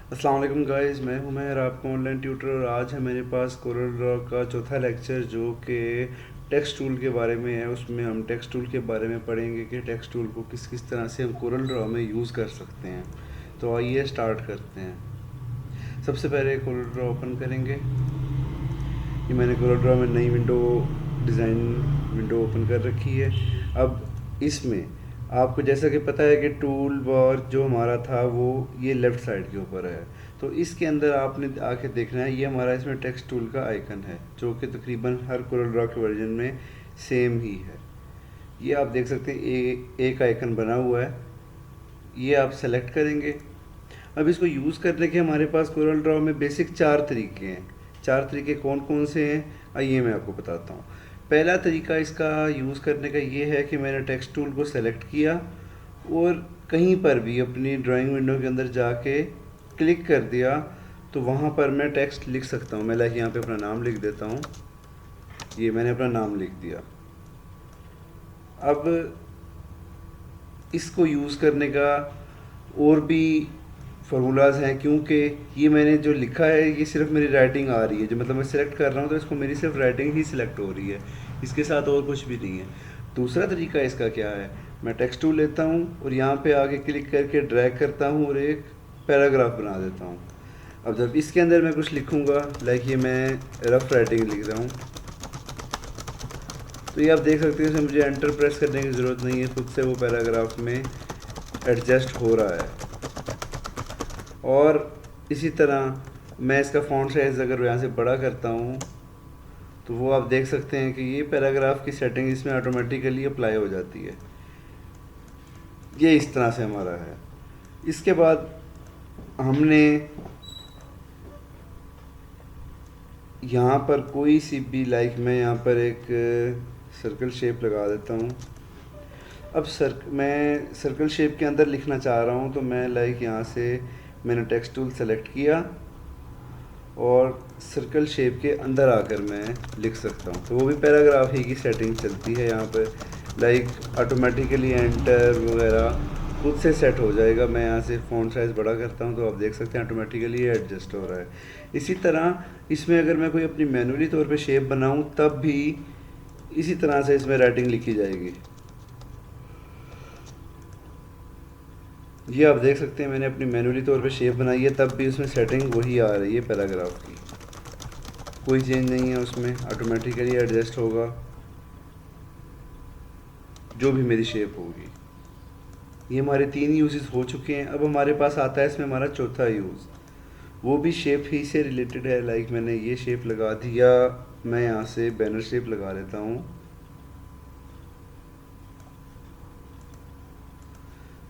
अस्सलाम वालेकुम गाइस, मैं हूं मेहर, आपका ऑनलाइन ट्यूटर। और आज है मेरे पास कोरल ड्रॉ का चौथा लेक्चर जो कि टेक्स्ट टूल के बारे में है। उसमें हम टेक्स्ट टूल के बारे में पढ़ेंगे कि टेक्स्ट टूल को किस किस तरह से हम कोरल ड्रॉ में यूज़ कर सकते हैं। तो आइए स्टार्ट करते हैं। सबसे पहले कोरल ड्रॉ ओपन करेंगे। ये मैंने कोरल ड्रॉ में नई डिज़ाइन विंडो ओपन कर रखी है। अब इसमें आपको जैसा कि पता है कि टूल बार जो हमारा था वो ये लेफ़्ट साइड के ऊपर है। तो इसके अंदर आपने आके देखना है, ये हमारा इसमें टेक्स्ट टूल का आइकन है जो कि तकरीबन हर कोरल ड्रॉ के वर्जन में सेम ही है। ये आप देख सकते हैं, एक आइकन बना हुआ है। ये आप सेलेक्ट करेंगे। अब इसको यूज़ करने के हमारे पास कोरल ड्रॉ में बेसिक 4 तरीके हैं। 4 तरीके कौन कौन से हैं आइए मैं आपको बताता हूँ। पहला तरीका इसका यूज़ करने का ये है कि मैंने टेक्स्ट टूल को सेलेक्ट किया और कहीं पर भी अपनी ड्राइंग विंडो के अंदर जाके क्लिक कर दिया तो वहाँ पर मैं टेक्स्ट लिख सकता हूँ। मैं लाइक यहाँ पे अपना नाम लिख देता हूँ। ये मैंने अपना नाम लिख दिया। अब इसको यूज़ करने का और भी फार्मूलाज हैं, क्योंकि ये मैंने जो लिखा है ये सिर्फ मेरी राइटिंग आ रही है, जो मतलब मैं सिलेक्ट कर रहा हूँ तो इसको मेरी सिर्फ राइटिंग ही सिलेक्ट हो रही है, इसके साथ और कुछ भी नहीं है। दूसरा तरीका इसका क्या है, मैं टेक्स्ट टूल लेता हूँ और यहाँ पे आके क्लिक करके ड्रैग करता हूँ और एक पैराग्राफ बना देता हूँ। अब जब इसके अंदर मैं कुछ लिखूँगा, लाइक ये मैं रफ राइटिंग लिख रहा हूँ, तो ये आप देख सकते हैं इसमें मुझे एंटर प्रेस करने की ज़रूरत नहीं है, खुद से वो पैराग्राफ में एडजस्ट हो रहा है। और इसी तरह मैं इसका फ़ॉन्ट साइज़ अगर यहाँ से बड़ा करता हूँ तो वो आप देख सकते हैं कि ये पैराग्राफ की सेटिंग इसमें ऑटोमेटिकली अप्लाई हो जाती है। ये इस तरह से हमारा है। इसके बाद हमने यहाँ पर कोई सी भी, लाइक मैं यहाँ पर एक सर्कल शेप लगा देता हूँ। अब मैं सर्कल शेप के अंदर लिखना चाह रहा हूँ तो मैं लाइक यहाँ से मैंने टेक्स्ट टूल सेलेक्ट किया और सर्कल शेप के अंदर आकर मैं लिख सकता हूँ, तो वो भी पैराग्राफ ही की सेटिंग चलती है यहाँ पर। लाइक ऑटोमेटिकली एंटर वगैरह खुद से सेट हो जाएगा। मैं यहाँ से फ़ॉन्ट साइज़ बड़ा करता हूँ तो आप देख सकते हैं ऑटोमेटिकली एडजस्ट हो रहा है। इसी तरह इसमें अगर मैं कोई अपनी मैनुअली तौर पे शेप बनाऊँ तब भी इसी तरह से इसमें राइटिंग लिखी जाएगी। ये आप देख सकते हैं मैंने अपनी मैनुअली तौर पे शेप बनाई है, तब भी उसमें सेटिंग वही आ रही है पैराग्राफ की, कोई चेंज नहीं है उसमें, ऑटोमेटिकली एडजस्ट होगा जो भी मेरी शेप होगी। ये हमारे 3 यूज़ हो चुके हैं। अब हमारे पास आता है इसमें हमारा चौथा यूज़, वो भी शेप ही से रिलेटेड है। लाइक मैंने ये शेप लगा दिया, मैं यहाँ से बैनर शेप लगा लेता हूँ।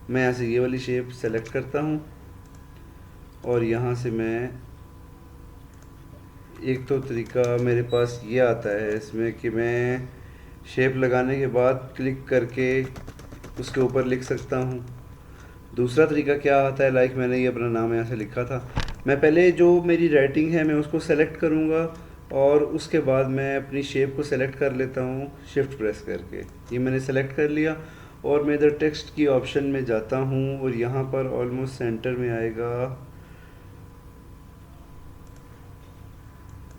मैं यहाँ से ये वाली शेप सेलेक्ट करता हूँ और यहाँ से मैं, एक तो तरीका मेरे पास ये आता है इसमें कि मैं शेप लगाने के बाद क्लिक करके उसके ऊपर लिख सकता हूँ। दूसरा तरीका क्या आता है, लाइक मैंने ये अपना नाम यहाँ से लिखा था, मैं पहले जो मेरी राइटिंग है मैं उसको सेलेक्ट करूँगा और उसके बाद मैं अपनी शेप को सेलेक्ट कर लेता हूँ शिफ्ट प्रेस करके। ये मैंने सेलेक्ट कर लिया और मैं इधर टेक्स्ट की ऑप्शन में जाता हूँ और यहाँ पर ऑलमोस्ट सेंटर में आएगा,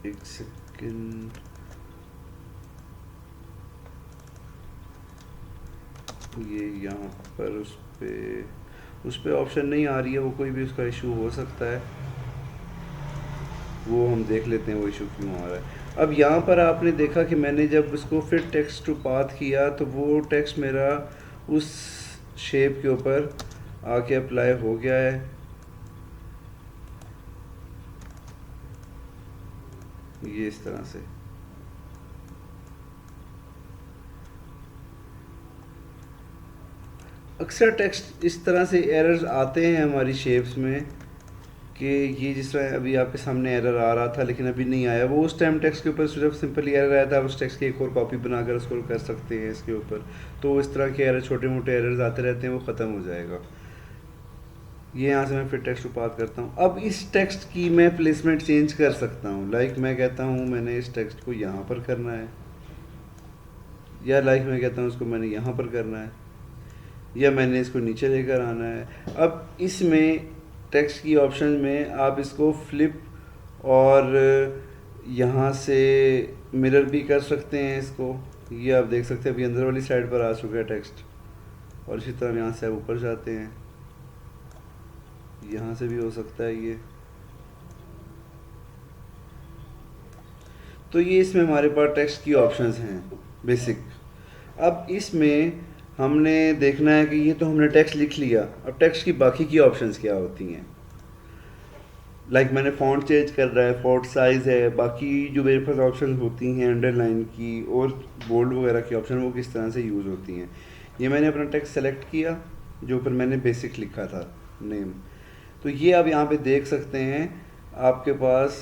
एक सेकेंड, ये यहाँ पर उस पे ऑप्शन नहीं आ रही है, वो कोई भी उसका इशू हो सकता है, वो हम देख लेते हैं वो इशू क्यों आ रहा है। अब यहाँ पर आपने देखा कि मैंने जब उसको फिर टेक्स्ट टू पाथ किया तो वो टेक्स्ट मेरा उस शेप के ऊपर आके अप्लाई हो गया है। ये इस तरह से अक्सर टेक्स्ट इस तरह से एरर्स आते हैं हमारी शेप्स में कि ये जिस तरह अभी आपके सामने एरर आ रहा था लेकिन अभी नहीं आया, वो उस टाइम टेक्स्ट के ऊपर सिर्फ सिंपली एरर आया था। उस टेक्स्ट की एक और कॉपी बनाकर उसको कर सकते हैं इसके ऊपर, तो इस तरह के एरर, छोटे मोटे एरर्स आते रहते हैं, वो ख़त्म हो जाएगा। ये यहाँ से मैं फिर टेक्स्ट को पास करता हूँ। अब इस टेक्स्ट की मैं प्लेसमेंट चेंज कर सकता हूँ। लाइक मैं कहता हूँ मैंने इस टेक्स्ट को यहाँ पर करना है, या लाइक मैं कहता हूँ इसको मैंने यहाँ पर करना है, या मैंने इसको नीचे लेकर आना है। अब इसमें टेक्स्ट की ऑप्शन में आप इसको फ्लिप और यहाँ से मिरर भी कर सकते हैं इसको। ये आप देख सकते हैं अभी अंदर वाली साइड पर आ चुका है टेक्स्ट। और इसी तरह यहाँ से आप ऊपर जाते हैं, यहाँ से भी हो सकता है ये। तो ये इसमें हमारे पास टेक्स्ट की ऑप्शंस हैं बेसिक। अब इसमें हमने देखना है कि ये तो हमने टेक्स्ट लिख लिया, अब टेक्स्ट की बाकी की ऑप्शंस क्या होती हैं। मैंने फ़ॉन्ट चेंज कर रहा है, फ़ॉन्ट साइज़ है, बाकी जो मेरे पास ऑप्शन होती हैं अंडरलाइन की और बोल्ड वगैरह की ऑप्शन, वो किस तरह से यूज़ होती हैं। ये मैंने अपना टेक्स्ट सेलेक्ट किया जो ऊपर मैंने बेसिक लिखा था नेम। तो ये आप यहाँ पे देख सकते हैं आपके पास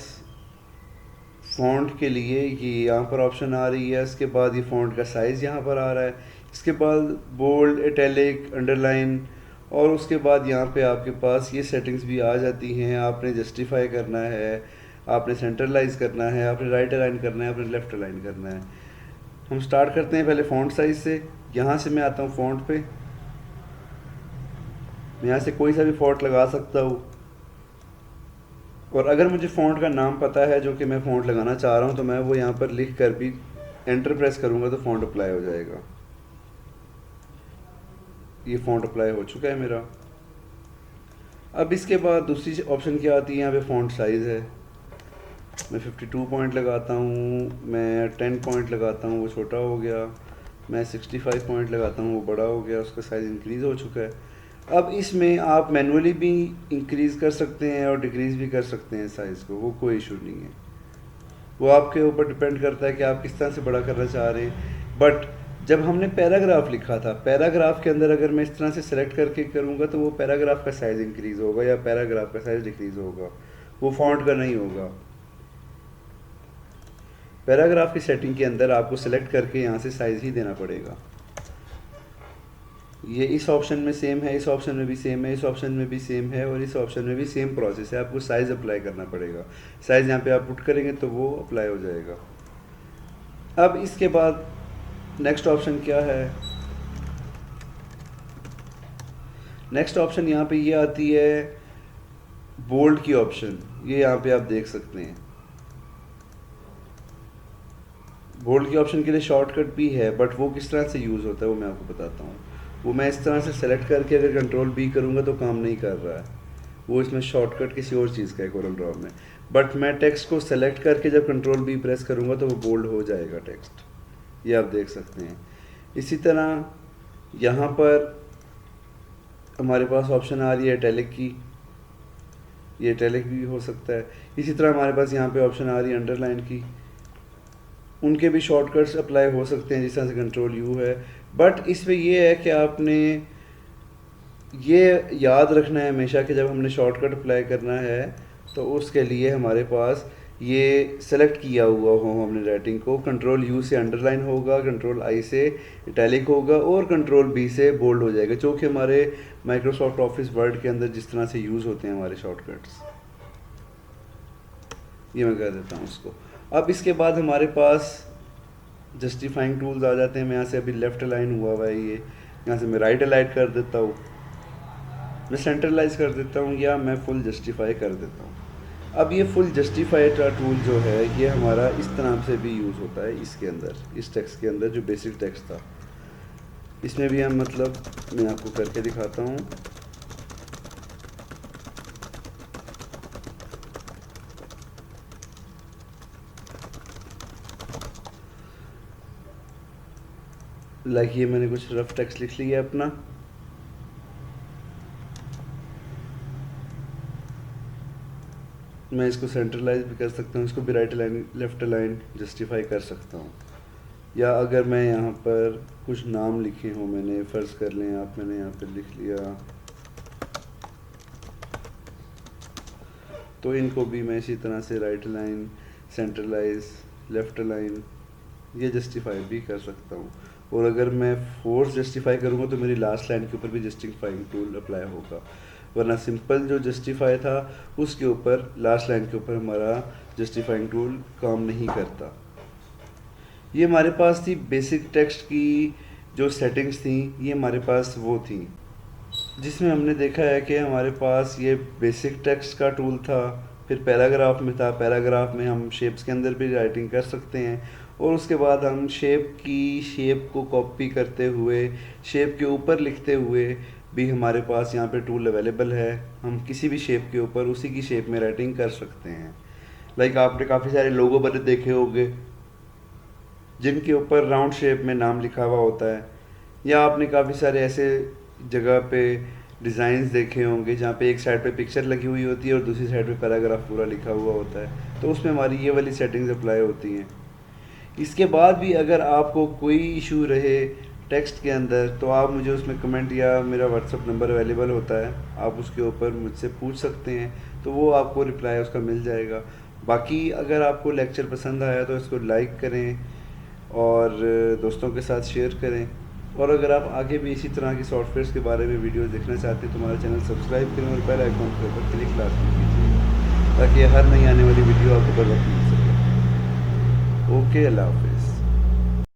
फ़ॉन्ट के लिए ये यहाँ पर ऑप्शन आ रही है। इसके बाद ये फ़ॉन्ट का साइज़ यहाँ पर आ रहा है। इसके बाद बोल्ड, इटैलिक, अंडरलाइन, और उसके बाद यहाँ पे आपके पास ये सेटिंग्स भी आ जाती हैं। आपने जस्टिफाई करना है, आपने सेंट्रलाइज करना है, आपने राइट अलाइन करना है, आपने लेफ़्ट अलाइन करना है। हम स्टार्ट करते हैं पहले फ़ॉन्ट साइज़ से। यहाँ से मैं आता हूँ फ़ॉन्ट पे, मैं यहाँ से कोई सा भी फ़ॉन्ट लगा सकता हूँ। और अगर मुझे फ़ॉन्ट का नाम पता है जो कि मैं फ़ॉन्ट लगाना चाह रहा हूँ, तो मैं वो यहाँ पर लिख कर भी एंटर प्रेस करूँगा तो फ़ॉन्ट अप्लाई हो जाएगा। ये फ़ॉन्ट अप्लाई हो चुका है मेरा। अब इसके बाद दूसरी ऑप्शन क्या आती है, यहाँ पे फ़ॉन्ट साइज़ है। मैं 52 पॉइंट लगाता हूँ, मैं 10 पॉइंट लगाता हूँ, वो छोटा हो गया। मैं 65 पॉइंट लगाता हूँ, वो बड़ा हो गया, उसका साइज़ इंक्रीज़ हो चुका है। अब इसमें आप मैनुअली भी इंक्रीज़ कर सकते हैं और डिक्रीज़ भी कर सकते हैं साइज़ को, वो कोई इशू नहीं है। वो आपके ऊपर डिपेंड करता है कि आप किस तरह से बड़ा करना चाह रहे हैं। बट जब हमने पैराग्राफ लिखा था, पैराग्राफ के अंदर अगर मैं इस तरह से सेलेक्ट करके करूँगा तो वो पैराग्राफ का साइज़ इंक्रीज़ होगा या पैराग्राफ का साइज़ डिक्रीज़ होगा, वो फ़ॉन्ट का नहीं होगा। पैराग्राफ की सेटिंग के अंदर आपको सेलेक्ट करके यहाँ से साइज़ ही देना पड़ेगा। ये इस ऑप्शन में सेम है, इस ऑप्शन में भी सेम है, इस ऑप्शन में भी सेम है, और इस ऑप्शन में भी सेम प्रोसेस है। आपको साइज़ अप्लाई करना पड़ेगा। साइज़ यहाँ पे आप पुट करेंगे तो वो अप्लाई हो जाएगा। अब इसके बाद नेक्स्ट ऑप्शन क्या है, नेक्स्ट ऑप्शन यहाँ पे ये आती है बोल्ड की ऑप्शन। ये यहाँ पे आप देख सकते हैं बोल्ड की ऑप्शन के लिए शॉर्टकट भी है, बट वो किस तरह से यूज़ होता है वो मैं आपको बताता हूँ। वो मैं इस तरह से सेलेक्ट करके अगर कंट्रोल बी करूँगा तो काम नहीं कर रहा है, वो इसमें शॉर्टकट किसी और चीज़ का है कोरल ड्रॉ में। बट मैं टेक्स्ट को सेलेक्ट करके जब कंट्रोल बी प्रेस करूँगा तो वो बोल्ड हो जाएगा टेक्स्ट, ये आप देख सकते हैं। इसी तरह यहाँ पर हमारे पास ऑप्शन आ रही है इटैलिक की, ये इटैलिक भी हो सकता है। इसी तरह हमारे पास यहाँ पे ऑप्शन आ रही है अंडरलाइन की, उनके भी शॉर्टकट्स अप्लाई हो सकते हैं जिस तरह से कंट्रोल यू है। बट इसमें ये है कि आपने ये याद रखना है हमेशा कि जब हमने शॉर्टकट अप्लाई करना है तो उसके लिए हमारे पास ये सेलेक्ट किया हुआ हो हमने राइटिंग को, कंट्रोल यू से अंडरलाइन होगा, कंट्रोल आई से इटैलिक होगा और कंट्रोल बी से बोल्ड हो जाएगा, जो कि हमारे माइक्रोसॉफ्ट ऑफिस वर्ड के अंदर जिस तरह से यूज़ होते हैं हमारे शॉर्टकट्स। ये मैं कर देता हूँ उसको। अब इसके बाद हमारे पास जस्टिफाइंग टूल्स आ जाते हैं। मैं यहाँ से अभी लेफ़्ट अलाइन हुआ है, ये यहाँ से मैं राइट अलाइन कर देता हूँ, मैं सेंट्रलाइज कर देता हूँ, या मैं फुल जस्टिफाई कर देता हूँ। अब ये फुल जस्टिफाई का टूल जो है ये हमारा इस तरह से भी यूज़ होता है इसके अंदर, इस टेक्स्ट के अंदर जो बेसिक टेक्स्ट था इसमें भी हम मैं आपको करके दिखाता हूँ। ये मैंने कुछ रफ टेक्स्ट लिख लिया अपना, मैं इसको सेंट्रलाइज भी कर सकता हूँ, इसको भी right align left align justify कर सकता हूँ। या अगर मैं यहाँ पर कुछ नाम लिखे हों, मैंने फ़र्ज़ कर लें मैंने यहाँ पर लिख लिया, तो इनको भी मैं इसी तरह से right align, centralise, left align ये जस्टिफाई भी कर सकता हूँ। और अगर मैं फोर्स जस्टिफाई करूँगा तो मेरी लास्ट लाइन के ऊपर भी जस्टिफाइंग टूल अप्लाई होगा, वरना सिंपल जो जस्टिफाई था उसके ऊपर लास्ट लाइन के ऊपर हमारा जस्टिफाइंग टूल काम नहीं करता। ये हमारे पास थी बेसिक टेक्स्ट की जो सेटिंग्स थी, ये हमारे पास वो थी। जिसमें हमने देखा है कि हमारे पास ये बेसिक टेक्स्ट का टूल था, फिर पैराग्राफ में था। पैराग्राफ में हम शेप्स के अंदर भी राइटिंग कर सकते हैं, और उसके बाद हम शेप को कॉपी करते हुए, शेप के ऊपर लिखते हुए भी हमारे पास यहाँ पे टूल अवेलेबल है। हम किसी भी शेप के ऊपर उसी की शेप में राइटिंग कर सकते हैं। लाइक आपने काफ़ी सारे लोगो बने देखे होंगे जिनके ऊपर राउंड शेप में नाम लिखा हुआ होता है, या आपने काफ़ी सारे ऐसे जगह पे डिज़ाइंस देखे होंगे जहाँ पे एक साइड पे पिक्चर लगी हुई होती है और दूसरी साइड पे पैराग्राफ पूरा लिखा हुआ होता है, तो उसमें हमारी ये वाली सेटिंग्स अप्लाई होती हैं। इसके बाद भी अगर आपको कोई इशू रहे टेक्स्ट के अंदर, तो आप मुझे उसमें कमेंट या मेरा व्हाट्सअप नंबर अवेलेबल होता है, आप उसके ऊपर मुझसे पूछ सकते हैं, तो वो आपको रिप्लाई उसका मिल जाएगा। बाकी अगर आपको लेक्चर पसंद आया तो इसको लाइक करें और दोस्तों के साथ शेयर करें, और अगर आप आगे भी इसी तरह की सॉफ्टवेयर्स के बारे में वीडियोस देखना चाहते हैं तो हमारा चैनल सब्सक्राइब करें और बेल आइकॉन के ऊपर क्लिक लाजमी कीजिए, ताकि हर नई आने वाली वीडियो आपको बर वक्त मिल सके। ओके, अल्लाह हाफ़िज़।